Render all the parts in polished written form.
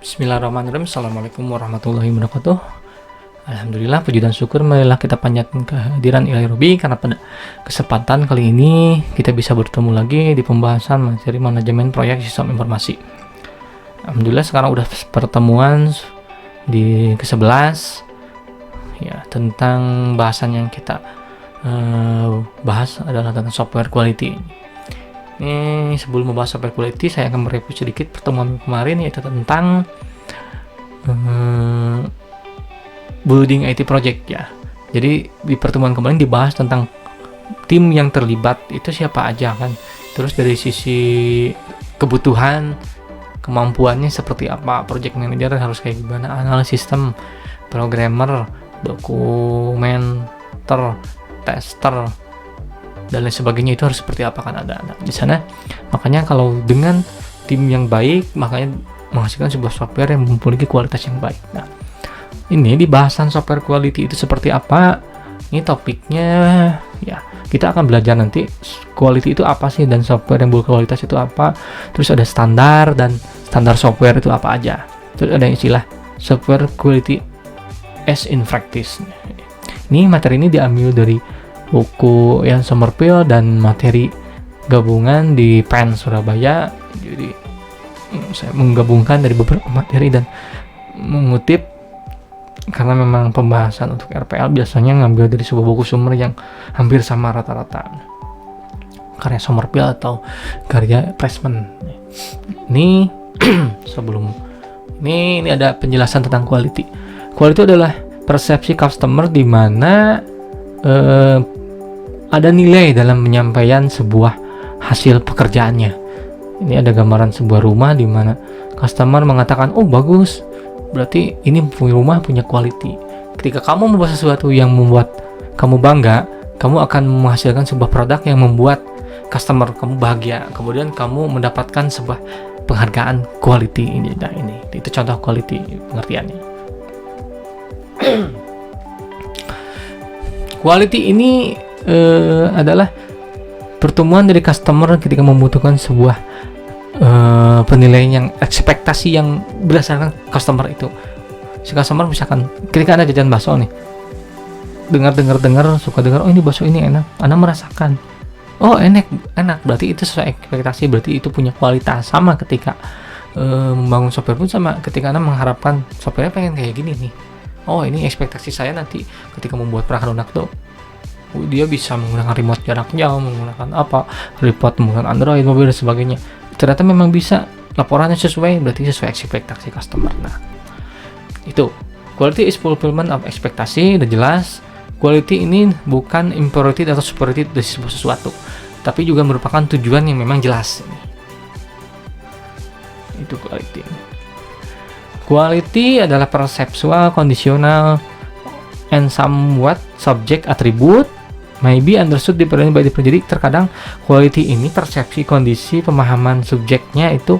Bismillahirrahmanirrahim. Assalamualaikum warahmatullahi wabarakatuh. Alhamdulillah, puji dan syukur marilah kita panjatkan kehadiran Ilahi Rabbi, karena pada kesempatan kali ini kita bisa bertemu lagi di pembahasan materi manajemen proyek sistem informasi. Alhamdulillah sekarang udah pertemuan di ke-11 ya, tentang bahasan yang kita bahas adalah tentang software quality. Ini sebelum membahas software quality, saya akan mereview sedikit pertemuan kemarin, yaitu tentang building IT project ya. Jadi di pertemuan kemarin dibahas tentang tim yang terlibat itu siapa aja kan. Terus dari sisi kebutuhan, kemampuannya seperti apa, project manager harus kayak gimana, analisis sistem, programmer, dokumenter, tester, dan lain sebagainya itu harus seperti apa kan, ada di sana. Makanya kalau dengan tim yang baik, makanya menghasilkan sebuah software yang memiliki kualitas yang baik. Nah, ini di bahasan software quality itu seperti apa? Ini topiknya ya, kita akan belajar nanti quality itu apa sih, dan software yang berkualitas itu apa. Terus ada standar, dan standar software itu apa aja. Terus ada istilah software quality as in practice. Ini materi ini diambil dari buku Ian Sommerville dan materi gabungan di PEN Surabaya. Jadi saya menggabungkan dari beberapa materi dan mengutip, karena memang pembahasan untuk RPL biasanya ngambil dari sebuah buku sumber yang hampir sama rata-rata, karya Sommerville atau karya Pressman. Ini sebelum ini ada penjelasan tentang quality. Quality adalah persepsi customer di mana ada nilai dalam penyampaian sebuah hasil pekerjaannya. Ini ada gambaran sebuah rumah di mana customer mengatakan, oh bagus, berarti ini rumah punya quality. Ketika kamu membuat sesuatu yang membuat kamu bangga, kamu akan menghasilkan sebuah produk yang membuat customer kamu bahagia. Kemudian kamu mendapatkan sebuah penghargaan quality ini. Nah, ini itu contoh quality pengertiannya. Quality ini adalah pertemuan dari customer ketika membutuhkan sebuah penilaian yang ekspektasi yang berdasarkan customer itu. Si customer misalkan ketika Anda jajan bakso nih, suka dengar, oh ini bakso ini enak, Anda merasakan, oh enak, berarti itu sesuai ekspektasi, berarti itu punya kualitas. Sama ketika membangun software pun sama, ketika Anda mengharapkan software pengen kayak gini nih, oh ini ekspektasi saya nanti ketika membuat perangkat lunak tuh dia bisa menggunakan remote jarak jauh, menggunakan menggunakan Android, mobil dan sebagainya. Ternyata memang bisa, laporannya sesuai, berarti sesuai ekspektasi customer. Nah, itu quality is fulfillment of ekspektasi. Udah jelas, quality ini bukan imperatif atau superatif dari sebuah sesuatu, tapi juga merupakan tujuan yang memang jelas. Itu quality. Quality adalah perceptual, conditional, and somewhat subject attribute may be understood differently by different. Jadi terkadang quality ini persepsi, kondisi, pemahaman subjeknya itu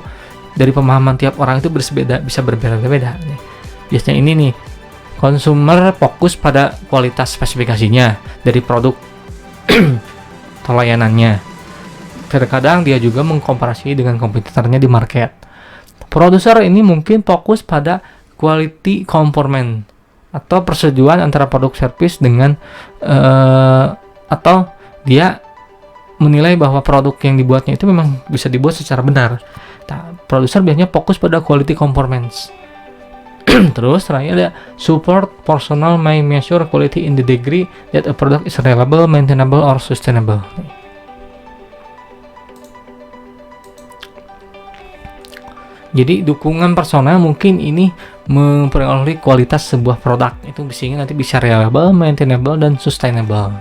dari pemahaman tiap orang itu bisa berbeda-beda. Biasanya ini nih, consumer fokus pada kualitas spesifikasinya dari produk atau layanannya. Terkadang dia juga mengkomparasi dengan kompetitornya di market. Produser ini mungkin fokus pada quality conformance atau persetujuan antara produk service dengan atau dia menilai bahwa produk yang dibuatnya itu memang bisa dibuat secara benar. Nah, produser biasanya fokus pada quality conformance. Terus terakhir ada support personal may measure quality in the degree that a product is reliable, maintainable, or sustainable. Jadi dukungan personal mungkin ini mempengaruhi kualitas sebuah produk, itu sehingga nanti bisa reliable, maintainable, dan sustainable.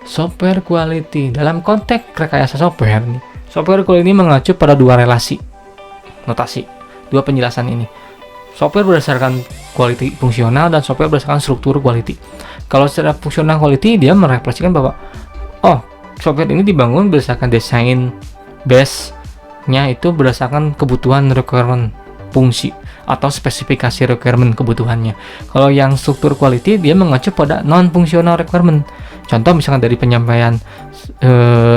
Software quality dalam konteks rekayasa software nih, software quality ini mengacu pada dua relasi notasi, dua penjelasan ini. Software berdasarkan quality fungsional dan software berdasarkan struktur quality. Kalau secara fungsional quality, dia merefleksikan bahwa software ini dibangun berdasarkan desain base-nya itu berdasarkan kebutuhan requirement fungsi atau spesifikasi requirement kebutuhannya. Kalau yang struktur quality, dia mengacu pada non-functional requirement. Contoh misalkan dari penyampaian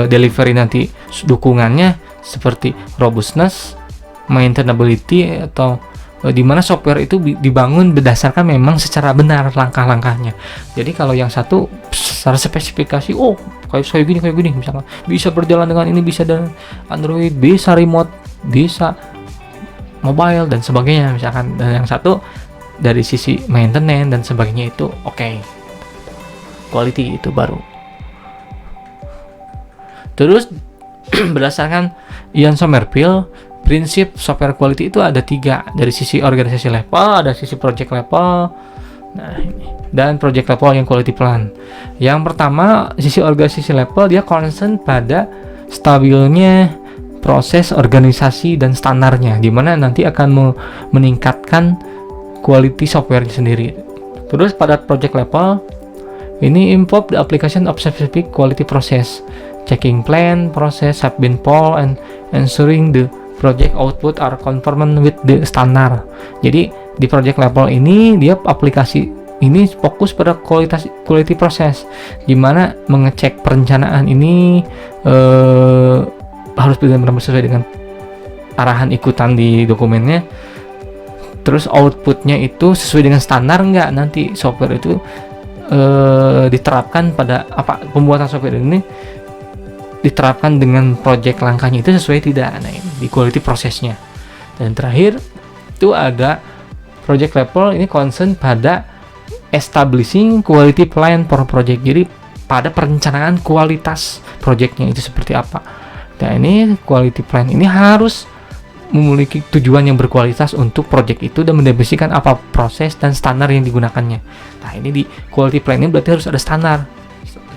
delivery nanti dukungannya seperti robustness, maintainability, atau di mana software itu dibangun berdasarkan memang secara benar langkah-langkahnya. Jadi kalau yang satu secara spesifikasi, kayak gini misalkan bisa berjalan dengan ini, bisa dengan Android, bisa remote, bisa mobile dan sebagainya misalkan. Dan yang satu dari sisi maintenance dan sebagainya itu oke. Quality itu baru. Terus berdasarkan Ian Sommerville, prinsip software quality itu ada 3, dari sisi organisasi level, ada sisi project level, dan project level yang quality plan. Yang pertama, sisi organisasi level, dia concern pada stabilnya proses organisasi dan standarnya, di mana nanti akan meningkatkan quality software sendiri. Terus pada project level, ini involve the application of specific quality process, checking plan, process have been followed, and ensuring the project output are conformant with the standard. Jadi di project level ini dia aplikasi ini fokus pada quality process, gimana mengecek perencanaan ini harus benar-benar sesuai dengan arahan ikutan di dokumennya. Terus outputnya itu sesuai dengan standar nggak, nanti software itu diterapkan pada pembuatan software ini diterapkan dengan project langkahnya itu sesuai tidak. Nah, ini di quality prosesnya. Dan terakhir itu ada project level, ini concern pada establishing quality plan for project. Jadi pada perencanaan kualitas projectnya itu seperti apa. Nah, ini quality plan ini harus memiliki tujuan yang berkualitas untuk project itu dan mendefinisikan apa proses dan standar yang digunakannya. Nah, ini di quality plan ini berarti harus ada standar.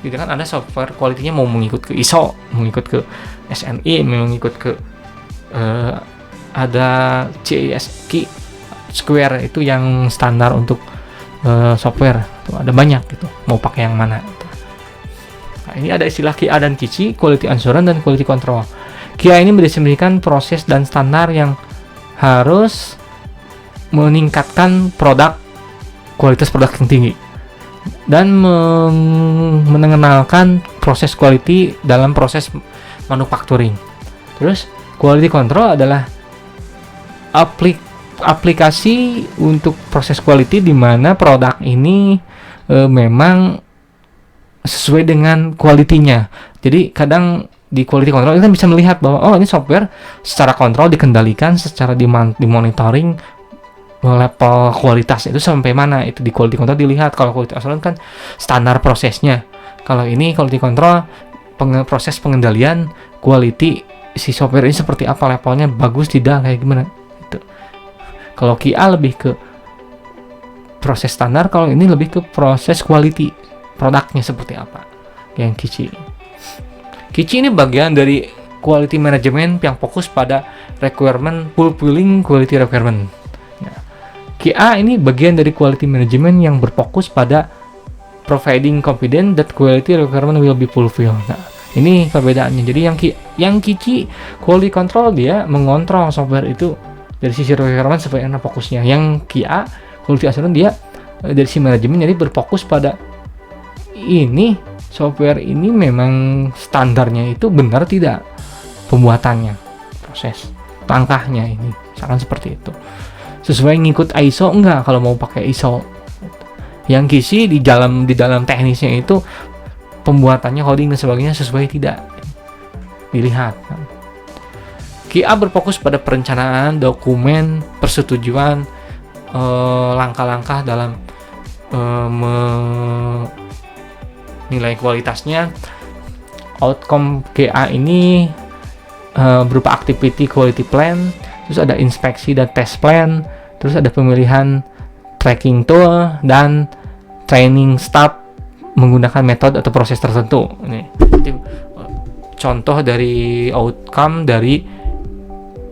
Gitu kan, ada software quality-nya mau mengikut ke ISO, mengikut ke SNI, mengikut ke ada CISQ Square, itu yang standar untuk software. Tuh, ada banyak gitu, mau pakai yang mana gitu. Nah, ini ada istilah QA dan QC, quality assurance dan quality control. QA ini mendefinisikan proses dan standar yang harus meningkatkan kualitas produk yang tinggi, dan mengenalkan proses quality dalam proses manufacturing. Terus quality control adalah aplikasi untuk proses quality di mana produk ini memang sesuai dengan quality-nya. Jadi kadang di quality control kita bisa melihat bahwa ini software secara kontrol dikendalikan, secara dimonitoring level kualitas itu sampai mana, itu di quality control dilihat. Kalau quality assurance kan standar prosesnya, kalau ini quality control proses pengendalian quality si software ini seperti apa, levelnya bagus tidak, kayak gimana itu. Kalau QA lebih ke proses standar, kalau ini lebih ke proses quality produknya seperti apa. Yang QC ini bagian dari quality management yang fokus pada requirement fulfilling quality requirement. QA ini bagian dari quality management yang berfokus pada providing confidence that quality requirement will be fulfilled. Nah, ini perbedaannya. Jadi yang QC quality control, dia mengontrol software itu dari sisi requirement seperti apa fokusnya. Yang QA quality assurance dia dari sisi manajemen, jadi berfokus pada ini software ini memang standarnya itu benar tidak, pembuatannya, proses langkahnya ini misalkan seperti itu, sesuai ngikut ISO enggak kalau mau pakai ISO. Yang QC di dalam teknisnya itu pembuatannya, coding dan sebagainya sesuai tidak, dilihat. QA berfokus pada perencanaan, dokumen, persetujuan, langkah-langkah dalam menilai kualitasnya. Outcome QA ini berupa activity quality plan, terus ada inspeksi dan test plan, terus ada pemilihan tracking tool dan training staff menggunakan metode atau proses tertentu. Ini contoh dari outcome dari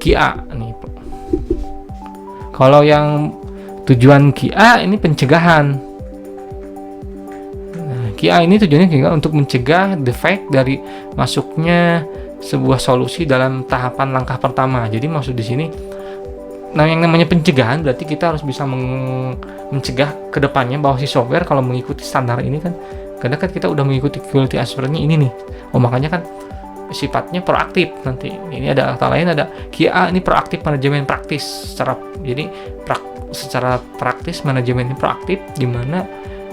QA nih. Kalau yang tujuan QA ini pencegahan. QA ini tujuannya untuk mencegah defect dari masuknya sebuah solusi dalam tahapan langkah pertama. Jadi maksud di sini, yang namanya pencegahan berarti kita harus bisa mencegah kedepannya bahwa si software kalau mengikuti standar ini kan, karena kan kita udah mengikuti quality assurance-nya ini nih. Makanya kan sifatnya proaktif nanti. Ini ada kata lain, ada QA ini proaktif manajemen praktis. Secara praktis manajemen ini proaktif, di mana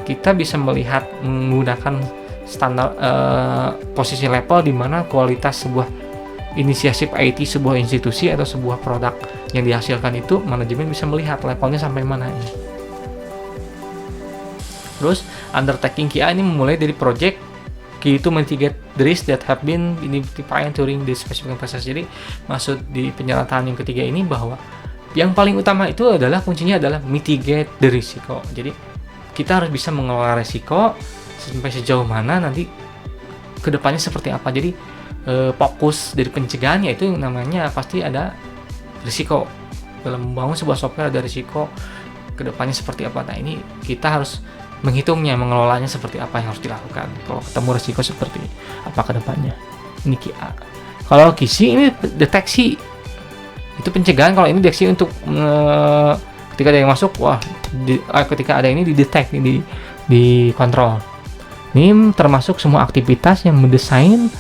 kita bisa melihat menggunakan standar posisi level di mana kualitas sebuah inisiatif IT sebuah institusi atau sebuah produk yang dihasilkan itu manajemen bisa melihat levelnya sampai mana ini. Terus undertaking QA ini memulai dari project key to mitigate the risk that have been identified during the specific process. Jadi maksud di penyerataan yang ketiga ini bahwa yang paling utama itu adalah kuncinya adalah mitigate the risiko. Jadi kita harus bisa mengelola risiko sampai sejauh mana, nanti kedepannya seperti apa. Jadi fokus dari pencegahannya itu namanya pasti ada risiko. Dalam membangun sebuah software ada risiko kedepannya seperti apa. Nah ini kita harus menghitungnya, mengelolanya seperti apa yang harus dilakukan kalau ketemu risiko seperti apa kedepannya. Ini QA. Kalau QC ini deteksi, itu pencegahan. Kalau ini deteksi untuk ketika ada yang masuk, ketika ada ini didetek, dikontrol. Ini termasuk semua aktivitas yang mendesain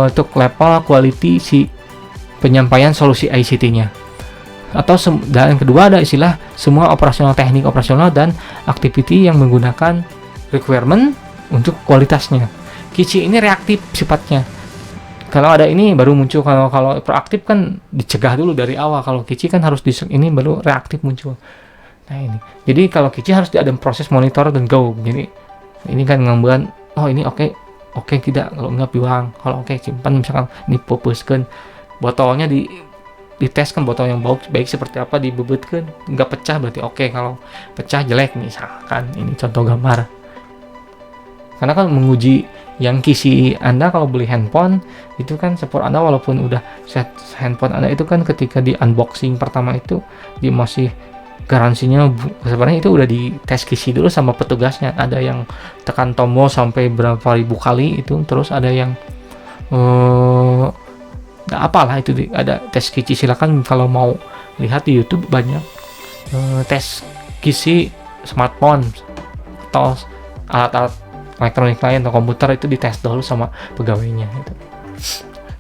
untuk level quality si penyampaian solusi ICT-nya. Atau dan kedua ada istilah semua operasional, teknik operasional dan activity yang menggunakan requirement untuk kualitasnya. QC ini reaktif sifatnya. Kalau ada ini baru muncul. Kalau proaktif kan dicegah dulu dari awal. Kalau QC kan harus ini baru reaktif muncul. Nah ini. Jadi kalau QC harus ada proses monitor dan go. Jadi ini kan ngambil, oh ini oke tidak, kalau enggak buang, kalau oke simpan, misalkan ini pupuskan botolnya, dites kan botol yang baik seperti apa, dibebutkan enggak pecah berarti oke, kalau pecah jelek misalkan. Ini contoh gambar. Karena kan menguji yang kisi Anda kalau beli handphone itu kan support Anda, walaupun udah set handphone Anda itu kan ketika di unboxing pertama itu dia masih garansinya sebenarnya itu udah dites kisi dulu sama petugasnya. Ada yang tekan tombol sampai berapa ribu kali itu, terus ada yang apalah itu ada tes kisi. Silakan kalau mau lihat di YouTube banyak tes kisi smartphone atau alat-alat elektronik lain atau komputer, itu dites dulu sama pegawainya gitu.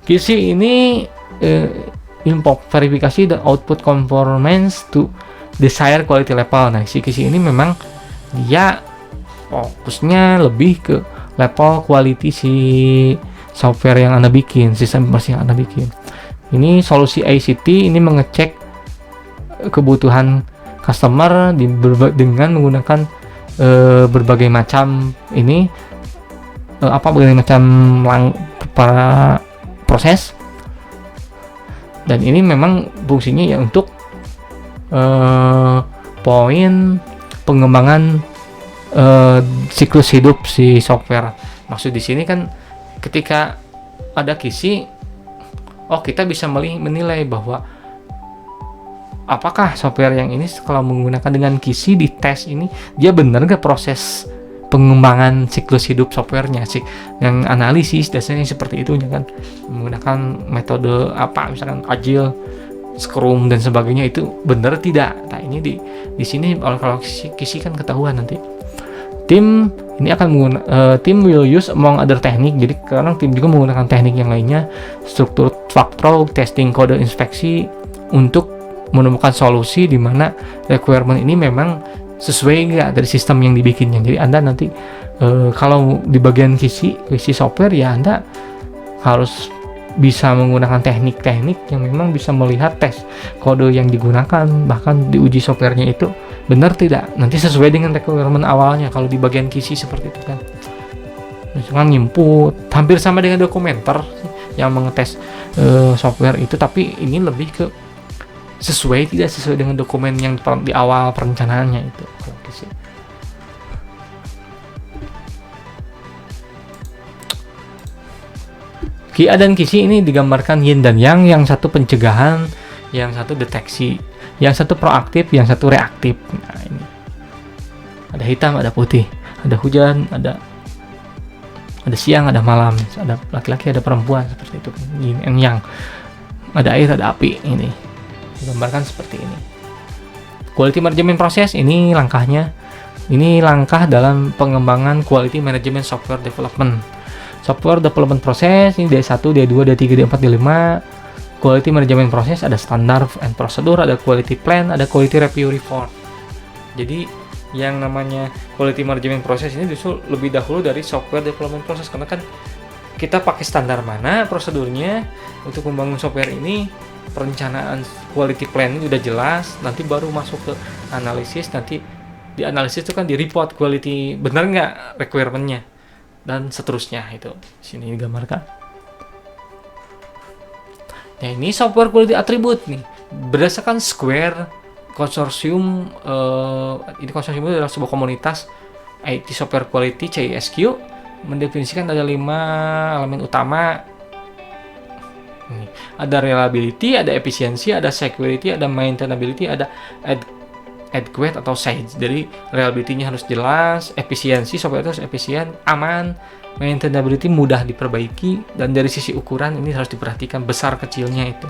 Kisi ini input verifikasi dan output conformance to desired quality level. Nah, si QC ini memang dia fokusnya lebih ke level quality si software yang Anda bikin, sistem informasi yang Anda bikin. Ini solusi ICT ini mengecek kebutuhan customer dengan menggunakan berbagai macam berbagai macam proses. Dan ini memang fungsinya ya untuk poin pengembangan siklus hidup si software. Maksud di sini kan ketika ada QC, kita bisa menilai bahwa apakah software yang ini kalau menggunakan dengan QC di tes ini dia benar nggak proses pengembangan siklus hidup softwarenya sih, yang analisis dasarnya seperti itu kan, menggunakan metode apa misalkan Agile, Scrum dan sebagainya, itu benar tidak. Nah ini di sini kalau kisi kan ketahuan nanti. Tim ini akan menggunakan tim will use among other teknik. Jadi kadang tim juga menggunakan teknik yang lainnya, struktur factual, testing, kode inspeksi untuk menemukan solusi di mana requirement ini memang sesuai nggak dari sistem yang dibikinnya. Jadi Anda nanti kalau di bagian kisi software ya Anda harus bisa menggunakan teknik-teknik yang memang bisa melihat tes kode yang digunakan, bahkan diuji softwarenya itu benar tidak, nanti sesuai dengan requirement awalnya. Kalau di bagian QC seperti itu kan, misalkan input hampir sama dengan dokumenter yang mengetes software itu, tapi ini lebih ke sesuai tidak sesuai dengan dokumen yang di awal perencanaannya itu. QA dan QC ini digambarkan yin dan yang satu pencegahan, yang satu deteksi, yang satu proaktif, yang satu reaktif. Nah ini ada hitam, ada putih, ada hujan, ada siang, ada malam, ada laki-laki, ada perempuan, seperti itu. Yin and yang, ada air, ada api. Ini digambarkan seperti ini. Quality management process ini langkahnya Ini langkah dalam pengembangan quality management software development. Software development process ini D1, D2, D3, D4, D5. Quality management process ada standar and procedure, ada quality plan, ada quality review report. Jadi yang namanya quality management process ini justru lebih dahulu dari software development process, karena kan kita pakai standar mana prosedurnya untuk membangun software ini, perencanaan quality plan ini udah jelas, nanti baru masuk ke analisis, nanti di analisis itu kan di report quality benar nggak requirement-nya dan seterusnya. Itu sini digambarkan. Nah, ini software quality attribute nih berdasarkan Square konsorsium. Ini konsorsium itu adalah sebuah komunitas IT software quality CISQ, mendefinisikan ada 5 elemen utama. Ada reliability, ada efficiency, ada security, ada maintainability, ada adequate atau size. Jadi reliability-nya harus jelas, efisiensi software itu harus efisien, aman, maintainability mudah diperbaiki, dan dari sisi ukuran ini harus diperhatikan besar kecilnya itu.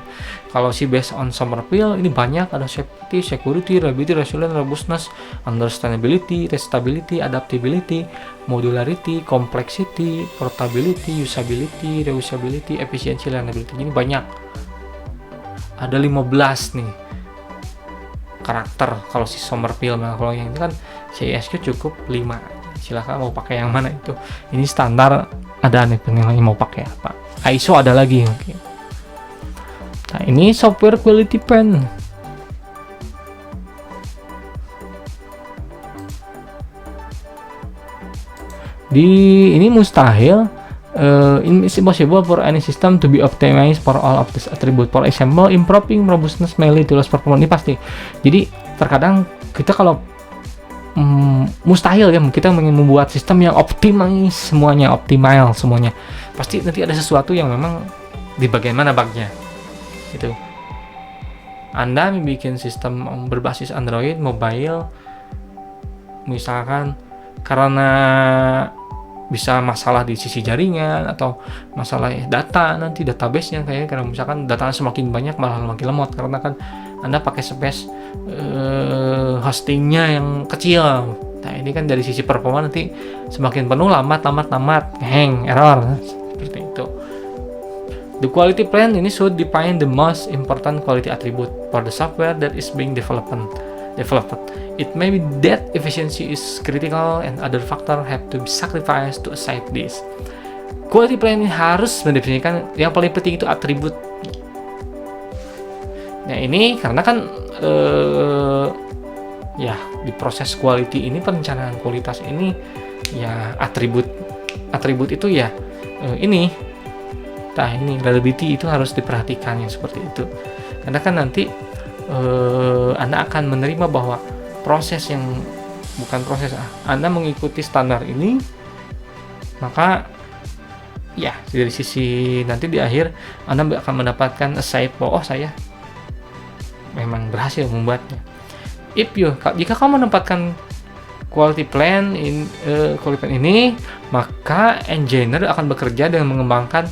Kalau si based on Somerville ini banyak, ada safety, security, reliability, resilience, robustness, understandability, testability, adaptability, modularity, complexity, portability, usability, reusability, efficiency, reliability. Ini banyak. Ada 15 nih karakter kalau si Somerville. Nah, kalau yang itu kan CISQ cukup 5. Silahkan mau pakai yang mana itu. Ini standar, ada nih penilaian mau pakai apa. ISO ada lagi. Oke. Nah, ini software quality plan. Ini mustahil. It's impossible for any system to be optimized for all of this attribute. For example, improving robustness mainly to less performance. Ini pasti. Jadi terkadang kita kalau mustahil ya kita ingin membuat sistem yang optimal semuanya, pasti nanti ada sesuatu yang memang di bagian mana bugnya itu. Anda bikin sistem berbasis Android mobile misalkan karena bisa masalah di sisi jaringan atau masalah data, nanti database-nya kayak karena misalkan datanya semakin banyak malah makin lemot karena kan Anda pakai space hostingnya yang kecil. Nah, ini kan dari sisi performa nanti semakin penuh lambat, hang, error seperti itu. The quality plan ini should define the most important quality attribute for the software that is being developed. It may be that efficiency is critical and other factors have to be sacrificed to achieve this. Quality plan ini harus mendefinisikan yang paling penting itu atribut. Nah, ini karena kan ya di proses quality ini, perencanaan kualitas ini ya atribut itu ya ini. Nah, ini reliability itu harus diperhatikan yang seperti itu. Karena kan nanti Anda akan menerima bahwa Anda mengikuti standar ini, maka ya dari sisi nanti di akhir Anda akan mendapatkan aside bahwa saya memang berhasil membuatnya. Jika kamu menempatkan quality plan ini, maka engineer akan bekerja dengan mengembangkan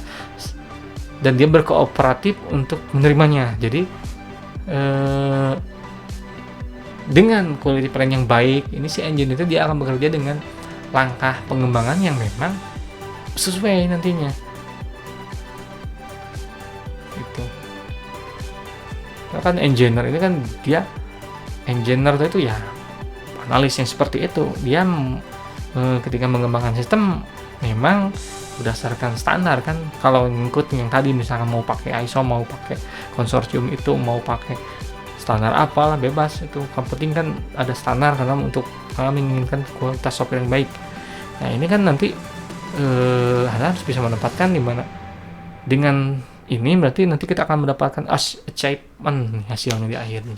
dan dia berkooperatif untuk menerimanya. Jadi dengan quality plan yang baik, ini si engineer itu dia akan bekerja dengan langkah pengembangan yang memang sesuai nantinya. Itu. Kan engineer ini kan dia itu ya analis yang seperti itu. Dia ketika mengembangkan sistem memang berdasarkan standar kan. Kalau ngikut yang tadi misalkan mau pakai ISO, mau pakai konsorsium itu, mau pakai standar apalah bebas itu. Yang penting kan ada standar karena untuk kami menginginkan kualitas software yang baik. Nah, ini kan nanti Anda harus bisa menempatkan di mana. Dengan ini berarti nanti kita akan mendapatkan achievement hasilnya di akhirnya.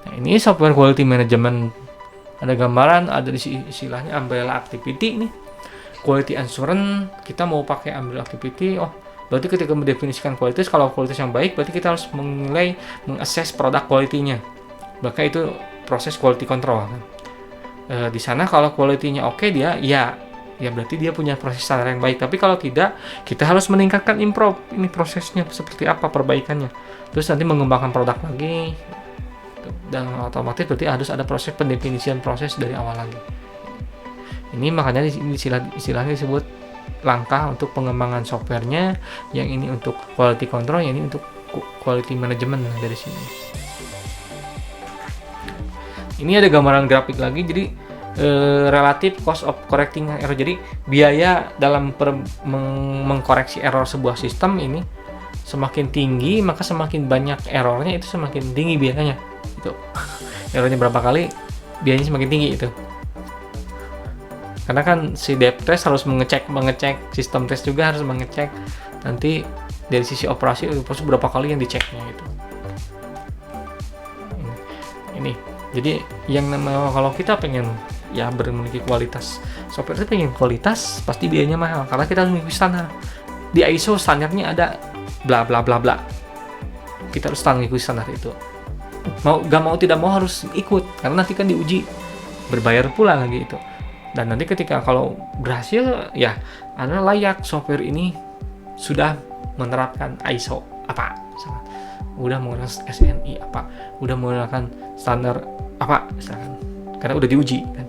Nah, ini software quality management. Ada gambaran, ada di istilahnya umbrella activity nih. Quality assurance, kita mau pakai umbrella activity. Berarti ketika mendefinisikan kualitas, kalau kualitas yang baik, berarti kita harus menilai, mengakses produk quality-nya. Bahkan itu proses quality control kan. Di sana kalau quality-nya oke, dia ya berarti dia punya proses standar yang baik. Tapi kalau tidak, kita harus meningkatkan improve ini prosesnya seperti apa perbaikannya. Terus nanti mengembangkan produk lagi. dan otomatis berarti harus ada proses pendefinisian proses dari awal lagi. Ini makanya istilahnya disebut langkah untuk pengembangan softwarenya, yang ini untuk quality control, yang ini untuk quality management dari sini. Ini ada gambaran grafik lagi, jadi relative cost of correcting error. Jadi biaya dalam mengkoreksi error sebuah sistem ini semakin tinggi, maka semakin banyak errornya itu semakin tinggi biayanya. Itu errornya berapa kali, biayanya semakin tinggi itu. Karena kan si dev test harus mengecek, sistem test juga harus mengecek nanti dari sisi operasi berapa kali yang diceknya gitu. Ini jadi yang namanya kalau kita pengen ya memiliki kualitas software, itu pengen kualitas pasti biayanya mahal, karena kita harus mengikuti standar. Di ISO standarnya ada bla bla bla bla, kita harus mengikuti standar itu, mau tidak mau harus ikut, karena nanti kan diuji berbayar pula lagi itu. Dan nanti ketika kalau berhasil, ya Anda layak software ini sudah menerapkan ISO apa, misalkan udah menggunakan SNI apa, udah menggunakan standar apa misalkan, karena udah diuji kan.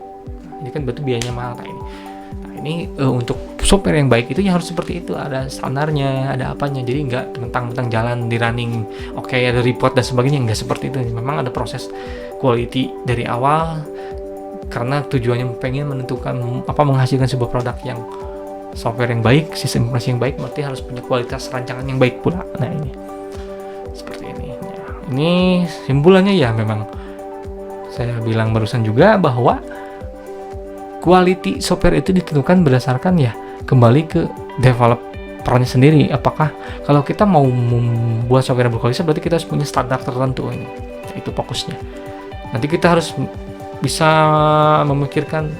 Ini kan berarti biayanya mahal kayak ini. Nah, ini untuk software yang baik itu ya harus seperti itu, ada standarnya, ada apanya. Jadi nggak mentang-mentang jalan di running, oke, ada report dan sebagainya, nggak seperti itu. Memang ada proses quality dari awal, karena tujuannya pengen menentukan menghasilkan sebuah produk yang software yang baik, sistem informasi yang baik, berarti harus punya kualitas rancangan yang baik pula. Nah ini seperti ini ya. Ini simpulannya ya, memang saya bilang barusan juga bahwa quality software itu ditentukan berdasarkan ya kembali ke developernya sendiri. Apakah kalau kita mau membuat software yang berkualitas, berarti kita harus punya standar tertentu, ini itu fokusnya. Nanti kita harus bisa memikirkan,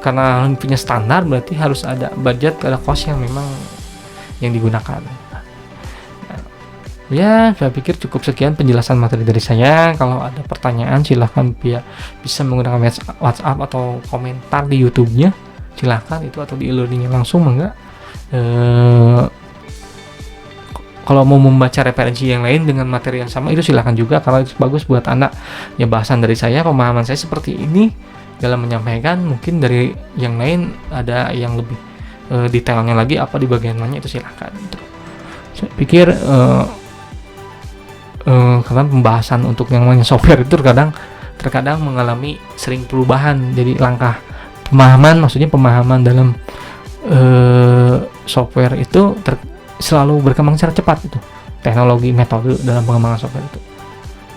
karena punya standar berarti harus ada budget, ada cost yang memang yang digunakan. Ya, saya pikir cukup sekian penjelasan materi dari saya. Kalau ada pertanyaan silahkan bisa menggunakan WhatsApp atau komentar di YouTube-nya, silahkan itu, atau di e-learning langsung enggak. Kalau mau membaca referensi yang lain dengan materi yang sama itu silahkan juga, karena itu bagus buat anak. Ya bahasan dari saya, pemahaman saya seperti ini dalam menyampaikan, mungkin dari yang lain ada yang lebih detailnya lagi apa di bagian mana, itu silahkan. Saya pikir karena pembahasan untuk yang namanya software itu terkadang mengalami sering perubahan. Jadi langkah pemahaman, maksudnya pemahaman dalam software itu selalu berkembang secara cepat itu, teknologi, metode dalam pengembangan software itu.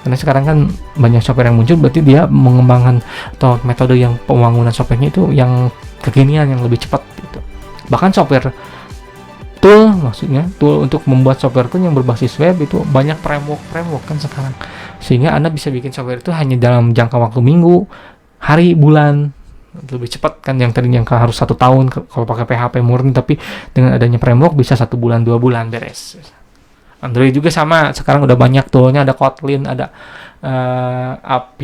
Karena sekarang kan banyak software yang muncul, berarti dia mengembangkan atau metode yang pembangunan softwarenya itu yang kekinian, yang lebih cepat gitu. Bahkan software tool, maksudnya tool untuk membuat software pun yang berbasis web itu banyak framework kan sekarang, sehingga Anda bisa bikin software itu hanya dalam jangka waktu minggu, hari, bulan, lebih cepat kan. Yang tadinya harus 1 tahun kalau pakai PHP murni, tapi dengan adanya framework bisa 1 bulan 2 bulan beres. Android juga sama, sekarang udah banyak toolnya, ada Kotlin, ada app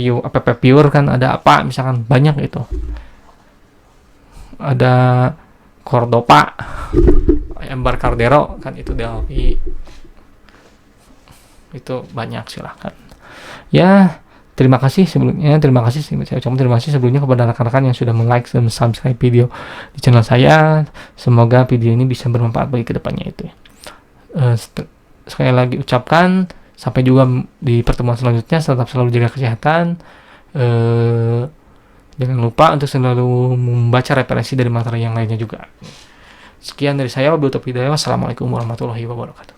pure kan, ada apa misalkan, banyak itu, ada Cordova, Embarcadero kan, itu Delphi, itu banyak, silahkan ya. Terima kasih sebelumnya, saya ucapkan terima kasih sebelumnya kepada rekan-rekan yang sudah like dan subscribe video di channel saya. Semoga video ini bisa bermanfaat bagi kedepannya itu. Sekali lagi ucapkan sampai juga di pertemuan selanjutnya. Tetap selalu jaga kesehatan. Jangan lupa untuk selalu membaca referensi dari materi yang lainnya juga. Sekian dari saya, wabillahi taufiq hidayah. Wassalamualaikum warahmatullahi wabarakatuh.